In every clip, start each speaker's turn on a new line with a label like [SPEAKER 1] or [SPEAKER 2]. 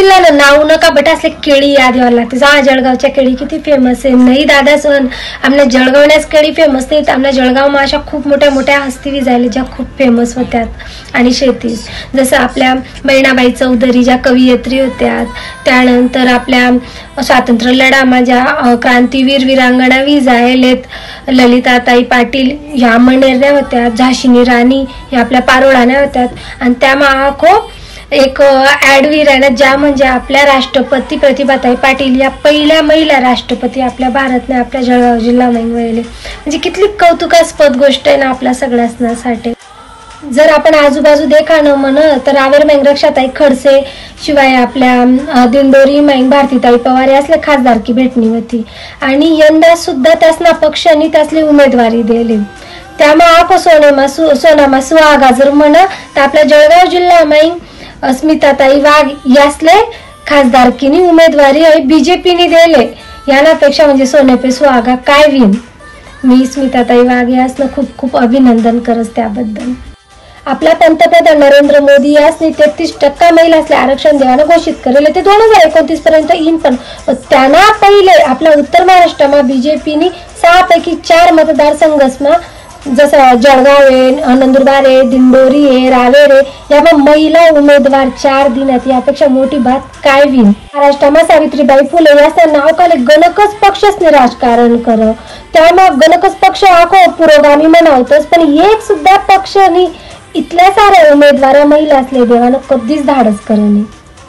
[SPEAKER 1] जिल्हा नाव नका बट असले केळी याद यावं लागते. जा जळगावच्या केळी किती फेमस आहे. नाही दादा सण आमच्या जळगावण्याच केळी फेमस नाहीत. आमच्या जळगावમાં अशा खूप मोठ्या मोठ्या हस्ती विजायला ज्या खूप फेमस होत्यात आणि शेती जसं आपल्या बहिणाबाई चौधरी ज्या कवयित्री होत्या. त्यानंतर आपल्या स्वातंत्र्य लढामा ज्या क्रांतीवीर वीरांगणा विजायलेत ललिताताई पाटील ह्या मनेरण्या होत्या. झाशीनी राणी ह्या आपल्या पारोळाण्या होत्यात. आणि त्या खूप एक ॲडवीर आहे ना ज्या म्हणजे आपल्या राष्ट्रपती प्रतिभाताई पाटील या पहिल्या महिला राष्ट्रपती आपल्या भारतने आपल्या जळगाव जिल्ह्यामध्ये मिळाले. म्हणजे किती कौतुकास्पद गोष्ट आहे ना आपल्या सगळ्यांसाठी. जर आपण आजूबाजू देखाणं म्हण तर रावेर मॅंग रक्षाताई खडसे शिवाय आपल्या दिंडोरी मॅंग भारतीताई पवार असल्या खासदारकी भेटणी होती. आणि यंदा सुद्धा त्यासना पक्षांनी त्यासली उमेदवारी दिली. त्यामुळे आप सोनामा सुहागा जर म्हण तर आपल्या जळगाव जिल्ह्यामध्ये स्मिताताई वाघ यासले खासदारकीनी उमेदवारी बीजेपीने दिले. यानापेक्षा म्हणजे सोने सुहागा काय विन. मी स्मिताताई वाघ यासनं खूप खूप अभिनंदन करत त्याबद्दल. आपला पंतप्रधान नरेंद्र मोदी यासनी 33% महिलांना आरक्षण देवानं घोषित करेल. ते 2029 पर्यंत येईन. पण त्यांना पहिले आपल्या उत्तर महाराष्ट्रामध्ये बीजेपीनी 6 पैकी 4 मतदारसंघांना जसं जळगाव आहे, नंदुरबार आहे, दिंडोरी आहे, रावेर आहे यामध्ये महिला उमेदवार 4 दिनात. यापेक्षा मोठी बात काय विन. महाराष्ट्रामध्ये सावित्रीबाई फुले याचं नाव काले गणकच पक्षच राजकारण कर. त्यामुळे गणकच पक्ष आखो पुरोगामी म्हणावतोच. पण एक सुद्धा पक्षाने इथल्या साऱ्या उमेदवार महिला असले देवानं कधीच धाडस करणे.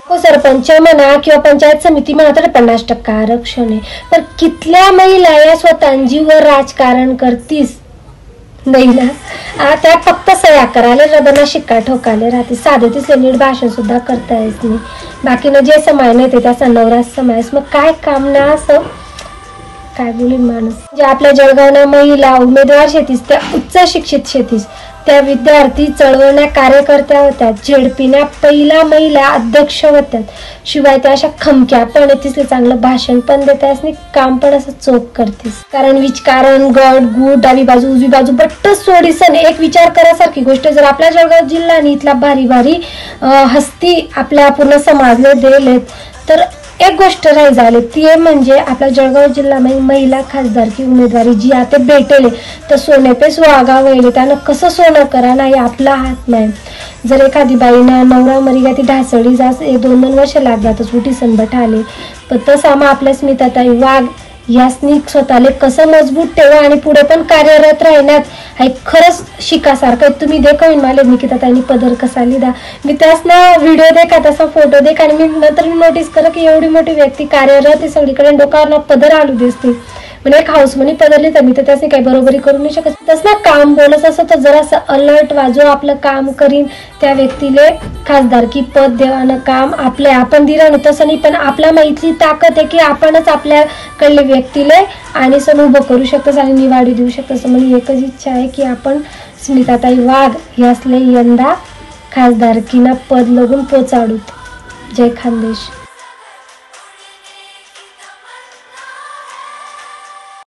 [SPEAKER 1] हो सरपंच म्हणा किंवा पंचायत समिती म्हणा तर 50% आरक्षण आहे. पण कितल्या महिला या स्वतः जीवर राजकारण करतीस नाही ना. त्या फक्त सह्या करायला रबना शिक्का ठोकाले राहते. साधे तिसले नीट भाषण सुद्धा करता येत नाही. बाकीनं जे समाय नाही ते त्याचा नवराच समायस. मग काय काम ना असं काय बोलीन माणूस. जे आपल्या जळगावना महिला उमेदवार शेतीस त्या उच्च शिक्षित शेतीस त्या विद्यार्थी चळवळण्या कार्यकर्त्या होत्या. झेडपीना पहिला महिला अध्यक्ष होत्या. शिवाय त्या अशा खमक्या पण तिथले चांगलं भाषण पण देतास नाही काम पण असं चोख करतेस. कारण विचकारण गट गुट डावी बाजू उजवी बाजू बट्टच सोडीसन एक विचार करासारखी गोष्ट. जर आपल्या जळगाव जिल्ह्याने इथला भारी भारी हस्ती आपल्या पूर्ण समाजले दिलेत तर एक गोष्ट राही झाली ती म्हणजे आपल्या जळगाव जिल्ह्यामध्ये महिला खासदारकी उमेदवारी जी आता भेटेल तर सोने पे सुहागा वहिले. त्यानं कसं सोनं करा ना हे आपला हात नाही. जर एखादी बाईनं नवरा मरिगा ती ढासळी जास 2-2 वर्ष लागतातच उठी सनबट आले. पण तसं आम्हा आपल्या स्मिताताई वाघ यासनी स्वतःला कसं मजबूत ठेवा आणि पुढे पण कार्यरत राहण्यात हे खरंच शिकासारखं. तुम्ही देखील मला निकिताताईंनी पदर कसा लिदा. मी त्यासना व्हिडिओ देखा तसा फोटो देख आणि मी नंतर नोटीस कर की एवढी मोठी व्यक्ती कार्यरत आहे सगळीकडे डोक्यावर पदर आलू दिसते. म्हणजे एक हाऊस म्हणे पदरली तर मी तर त्याने काही बरोबरी करू नाही शकत. तसं काम बोलत असं तर जरासं अलर्ट वाजो आपलं काम करीन त्या व्यक्तीले खासदारकी पद देवानं काम आपले आपण दिलं ना तसं नाही. पण आपल्या माहितली ताकद आहे की आपणच आपल्याकडले व्यक्तीले आणि सण उभं करू शकतोस आणि निवाडी देऊ शकतोस. म्हणजे एकच इच्छा आहे की आपण स्मिताताई वाघ यासले यंदा खासदारकीना पद लगून पोचाडूत. जय खानदेश.